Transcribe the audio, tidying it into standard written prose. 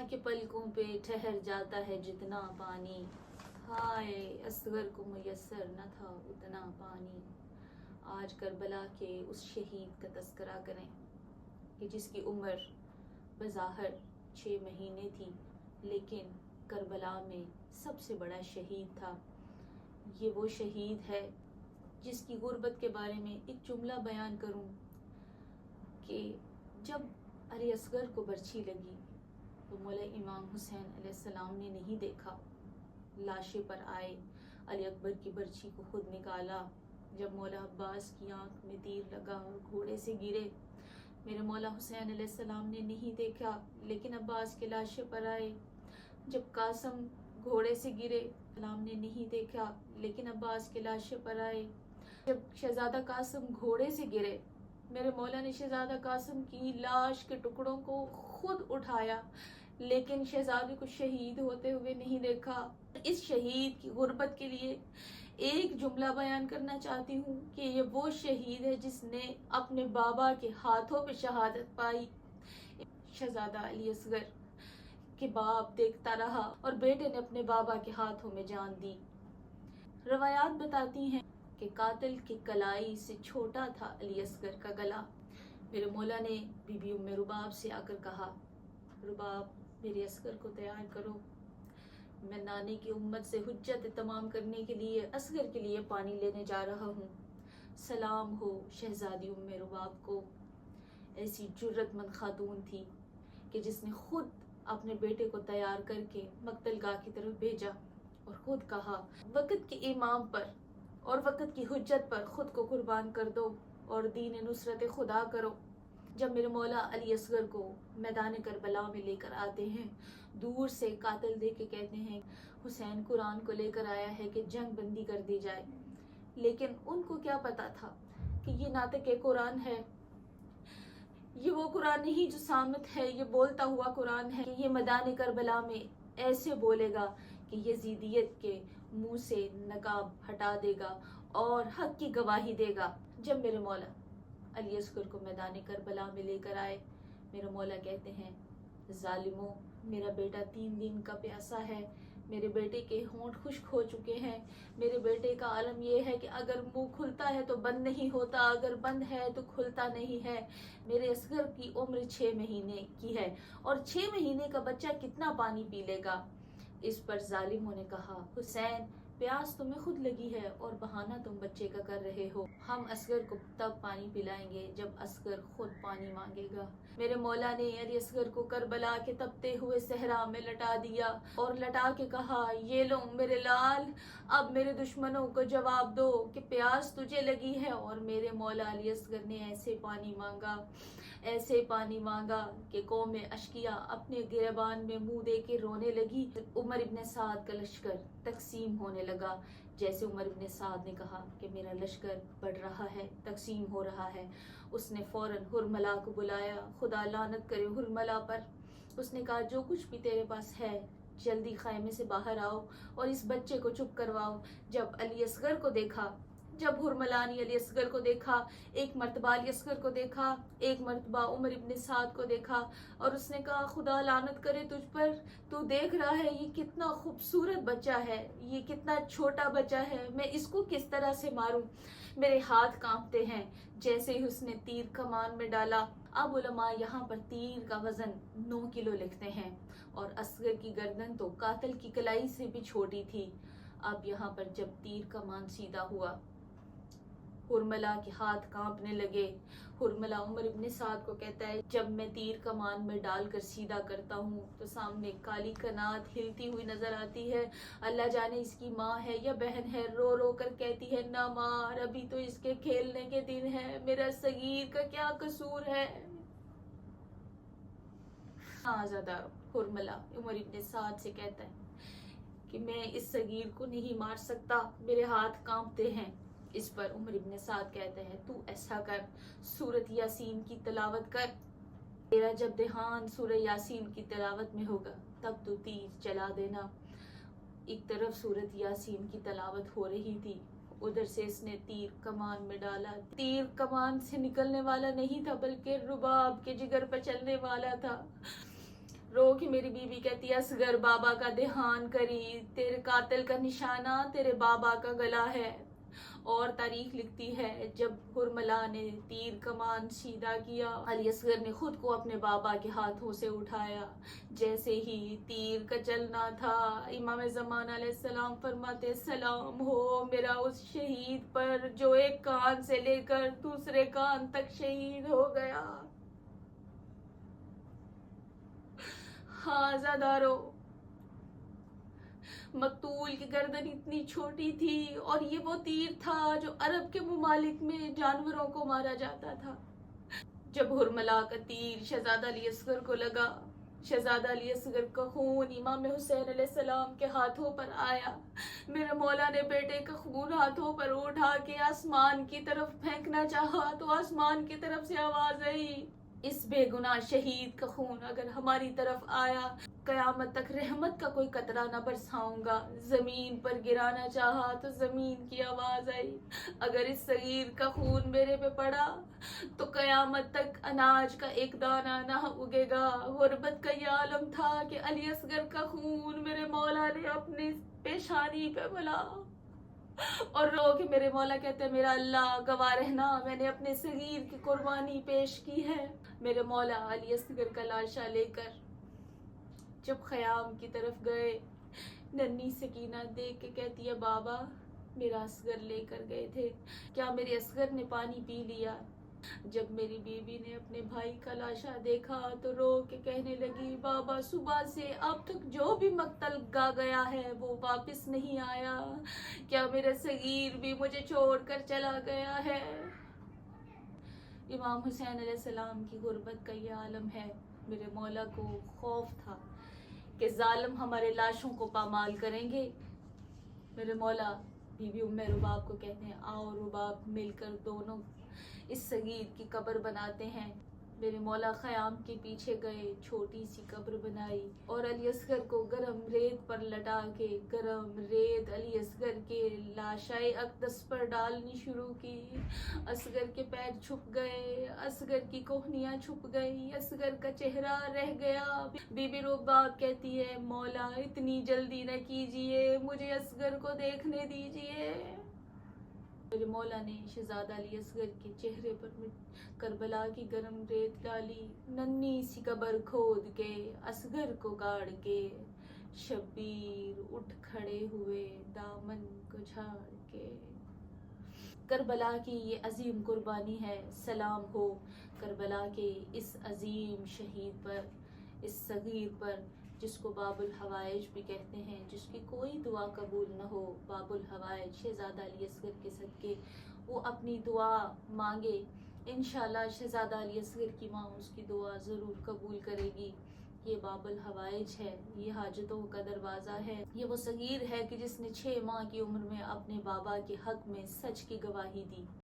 के पलकों पे ठहर जाता है जितना पानी, हाय असगर को मुयस्सर न था उतना पानी। आज करबला के उस शहीद का तस्करा करें कि जिसकी उम्र बज़ाहिर 6 महीने थी, लेकिन करबला में सबसे बड़ा शहीद था। ये वो शहीद है जिसकी गुर्बत के बारे में एक जुमला बयान करूं कि जब अली असगर को बर्छी लगी तो मौला इमाम हुसैन अलैहिस्सलाम ने नहीं देखा, लाशे पर आए, अली अकबर की बर्छी को खुद निकाला। जब मौला अब्बास की आंख में तीर लगा और घोड़े से गिरे, मेरे मौला हुसैन अलैहिस्सलाम ने नहीं देखा, लेकिन अब्बास के लाशे पर आए। जब कासिम घोड़े से गिरे, सलाम ने नहीं देखा, लेकिन अब्बास के लाशे पर आए। जब शहजादा कासिम घोड़े से गिरे, मेरे मौला ने शहजादा कासिम की लाश के टुकड़ों को खुद उठाया, लेकिन शहजादे को शहीद होते हुए नहीं देखा। इस शहीद की गुर्बत के लिए एक जुमला बयान करना चाहती हूँ कि ये वो शहीद है जिसने अपने बाबा के हाथों पे शहादत पाई। शहजादा अली असगर के बाप देखता रहा और बेटे ने अपने बाबा के हाथों में जान दी। रवायात बताती हैं कि कातिल की कलाई से छोटा था अली असगर का गला। मेरे मौला ने बीबी उम्मे रुबाब से आकर कहा, रुबाब मेरे असगर को तैयार करो, मैं नानी की उम्मत से हुज्जत तमाम करने के लिए असगर के लिए पानी लेने जा रहा हूँ। सलाम हो शहजादी उम्मे रुबाब को। ऐसी जुर्रतमंद खातून थी कि जिसने खुद अपने बेटे को तैयार करके मक्तलगाह की तरफ भेजा और खुद कहा, वक़्त के इमाम पर और वक़्त की हुज्जत पर खुद को कुर्बान कर दो और दीन नुसरत खुदा करो। जब मेरे मौला अली असगर को मैदान करबला में लेकर आते हैं, दूर से कातिल देख के कहते हैं, हुसैन कुरान को लेकर आया है कि जंग बंदी कर दी जाए। लेकिन उनको क्या पता था कि ये नातिक कुरान है, ये वो कुरान नहीं जो सामत है, ये बोलता हुआ कुरान है। ये मैदान करबला में ऐसे बोलेगा कि यजीदियत के मुंह से नकाब हटा देगा और हक की गवाही देगा। जब मेरे मौला अली असगर को मैदान करबला में लेकर आए, मेरे मौला कहते हैं, जालिमों, मेरा बेटा 3 दिन का प्यासा है, मेरे बेटे के होंठ खुश्क हो चुके हैं, मेरे बेटे का आलम यह है कि अगर मुंह खुलता है तो बंद नहीं होता, अगर बंद है तो खुलता नहीं है। मेरे असगर की उम्र 6 महीने की है और 6 महीने का बच्चा कितना पानी पी लेगा। इस पर जालिमों ने कहा, हुसैन प्यास तुम्हें खुद लगी है और बहाना तुम बच्चे का कर रहे हो। हम असगर को तब पानी पिलाएंगे जब असगर खुद पानी मांगेगा। मेरे मौला ने अली असगर को करबला के तपते हुए सहरा में लटा दिया और लटा के कहा, ये लो मेरे लाल, अब मेरे दुश्मनों को जवाब दो कि प्यास तुझे लगी है। और मेरे मौला अली असगर ने ऐसे पानी मांगा कि कौम अशकिया अपने गिरबान में मुंह दे के रोने लगी। उमर इब्ने साद का लश्कर तकसीम होने लगा। जैसे उमर इब्ने साद ने कहा कि मेरा लश्कर बढ़ रहा है, तकसीम हो रहा है, उसने फौरन हुरमला को बुलाया। खुदा लानत करे हुरमला पर। उसने कहा, जो कुछ भी तेरे पास है जल्दी खैमे से बाहर आओ और इस बच्चे को चुप करवाओ। जब अली असगर को देखा, जब हुरमला ने अली असगर को देखा, एक मर्तबा अली असगर को देखा, एक मर्तबा उमर इब्ने साद को देखा और उसने कहा, खुदा लानत करे तुझ पर, तू देख रहा है ये कितना खूबसूरत बच्चा है, ये कितना छोटा बच्चा है, मैं इसको किस तरह से मारूं। मेरे हाथ कांपते हैं। जैसे ही उसने तीर कमान में डाला, अब उलमा यहाँ पर तीर का वजन 9 किलो लिखते हैं और असगर की गर्दन तो कातिल की कलाई से भी छोटी थी। अब यहाँ पर जब तीर कमान सीधा हुआ, हुरमला के हाथ कांपने लगे। हुरमला उमर इब्ने साद को कहता है, जब मैं तीर कमान में डालकर सीधा करता हूँ तो सामने काली कनात हिलती हुई नजर आती है। अल्लाह जाने इसकी माँ है या बहन है, रो रो कर कहती है, ना मार, अभी तो इसके खेलने के दिन है, मेरा सगीर का क्या कसूर है। आज़ादा हुरमला उमर इब्ने साद से कहता है कि मैं इस सगीर को नहीं मार सकता, मेरे हाथ कांपते हैं। इस पर उमर इब्ने साद कहते हैं, तू ऐसा कर, सूरत यासीन की तिलावत कर। तेरा जब देहान सूरह यासीन की तिलावत में होगा तब तू तीर चला देना। एक तरफ सूरत यासीन की तिलावत हो रही थी, उधर से इसने तीर कमान में डाला। तीर कमान से निकलने वाला नहीं था बल्कि रुबाब के जिगर पर चलने वाला था। रो के मेरी बीवी कहती है असगर बाबा का ध्यान करी, तेरे कातिल का निशाना तेरे बाबा का गला है। और तारीख लिखती है जब हुरमला ने तीर कमान सीधा किया, अली असगर ने खुद को अपने बाबा के हाथों से उठाया। जैसे ही तीर का चलना था, इमाम ज़मान अलैहिस्सलाम फरमाते सलाम हो मेरा उस शहीद पर जो एक कान से लेकर दूसरे कान तक शहीद हो गया। हाँ ज़ादारो, मकतूल की गर्दन इतनी छोटी थी और ये वो तीर था जो अरब के मुमालिक में जानवरों को मारा जाता था। जब हुरमला का तीर शहजादा अली असगर को लगा, शहजादा अली असगर का खून इमाम हुसैन अलैहिस्सलाम के हाथों पर आया। मेरे मौला ने बेटे का खून हाथों पर उठा के आसमान की तरफ फेंकना चाहा तो आसमान की तरफ से आवाज आई, इस बेगुनाह शहीद का खून अगर हमारी तरफ आया, कयामत तक रहमत का कोई कतरा न बरसाऊंगा। जमीन पर गिराना चाहा तो जमीन की आवाज आई, अगर इस सगीर का खून मेरे पे पड़ा तो कयामत तक अनाज का एक दाना न उगेगा। गुर्बत का ये आलम था कि अली असगर का खून मेरे मौला ने अपनी पेशानी पे मला। और रो के मेरे मौला कहते हैं मेरा अल्लाह गवाह रहना, मैंने अपने सगीर की कुर्बानी पेश की है। मेरे मौला अली असगर का लाशा लेकर जब खयाम की तरफ गए, नन्ही सकीना देख के कहती है बाबा मेरा असगर लेकर गए थे, क्या मेरे असगर ने पानी पी लिया? जब मेरी बीबी ने अपने भाई का लाशा देखा तो रो के कहने लगी बाबा सुबह से अब तक जो भी मक्तल गा गया है वो वापस नहीं आया, क्या मेरा सगीर भी मुझे छोड़कर चला गया है? इमाम हुसैन अलैहिस्सलाम की गुर्बत का ये आलम है। मेरे मौला को खौफ था कि जालिम हमारे लाशों को पामाल करेंगे। मेरे मौला बीबी उम्मे रुबाब को कहते हैं आओ रुबाब मिलकर दोनों इस सगीर की कब्र बनाते हैं। मेरे मौला ख़याम के पीछे गए, छोटी सी कब्र बनाई और अली असगर को गरम रेत पर लटा के गरम रेत अली असगर के लाशाए अक़दस पर डालनी शुरू की। असगर के पैर छुप गए, असगर की कोहनियाँ छुप गई, असगर का चेहरा रह गया। बीबी रुबाब कहती है मौला इतनी जल्दी न कीजिए, मुझे असगर को देखने दीजिए। मेरे मौला ने शहजादा अली असगर के चेहरे पर करबला की गरम रेत डाली, नन्ही सी कब्र खोद के असगर को गाड़ के शब्बीर उठ खड़े हुए दामन को झाड़ के। करबला की ये अजीम कुर्बानी है, सलाम हो करबला के इस अजीम शहीद पर, इस सगीर पर जिसको बाबुल हवाइज भी कहते हैं, जिसकी कोई दुआ कबूल न हो। बाबुल हवाइज शहजादा अली असगर के सदके वो अपनी दुआ मांगे, इंशाल्लाह शहजादा अली असगर की माँ उसकी दुआ ज़रूर कबूल करेगी। ये बाबुल हवाइज है, ये हाजतों का दरवाज़ा है। ये वो सगीर है कि जिसने 6 माह की उम्र में अपने बाबा के हक में सच की गवाही दी।